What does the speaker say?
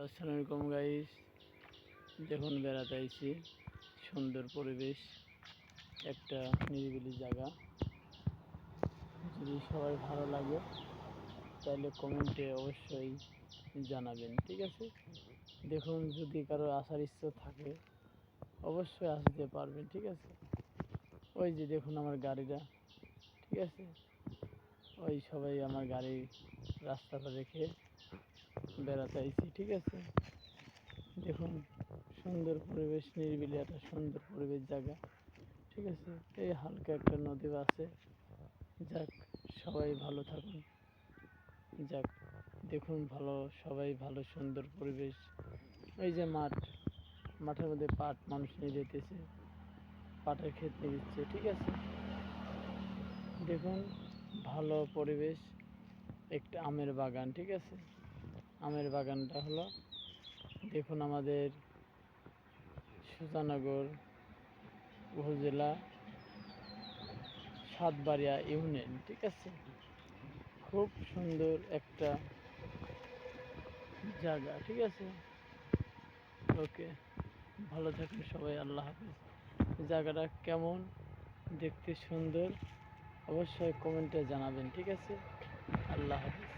আসসালামু আলাইকুম গাইস, দেখুন বেড়াতে আইছি। সুন্দর পরিবেশ, একটা নিরিবিলি জায়গা। যদি সবাই ভালো লাগে তাহলে কমেন্টে অবশ্যই জানাবেন, ঠিক আছে? দেখুন, যদি কারো আসার ইচ্ছা থাকে অবশ্যই আসতে পারবেন, ঠিক আছে? ওই যে দেখুন আমার গাড়িটা, ঠিক আছে? ওই সবাই আমার গাড়ি রাস্তাটা রেখে বেড়াতে আইছি, ঠিক আছে? দেখুন সুন্দর পরিবেশ, নিরিবিলি একটা সুন্দর পরিবেশ জায়গা, ঠিক আছে? এই হালকা একটা নদী আছে। যাক, সবাই ভালো থাকুন। যাক, দেখুন ভালো, সবাই ভালো, সুন্দর পরিবেশ। এই যে মাঠের মধ্যে পাট মানুষ নিয়ে যেতেছে, পাটের ক্ষেত নিয়ে দিচ্ছে, ঠিক আছে? দেখুন ভালো পরিবেশ, একটা আমের বাগান, ঠিক আছে? আমের বাগানটা হলো, দেখুন আমাদের সুজানগর উপজেলা সাতবাড়িয়া ইউনিয়ন, ঠিক আছে? খুব সুন্দর একটা জায়গা, ঠিক আছে? ওকে, ভালো থাকুন সবাই, আল্লাহ হাফেজ। জায়গাটা কেমন, দেখতে সুন্দর, অবশ্যই কমেন্টে জানাবেন, ঠিক আছে? আল্লাহ হাফেজ।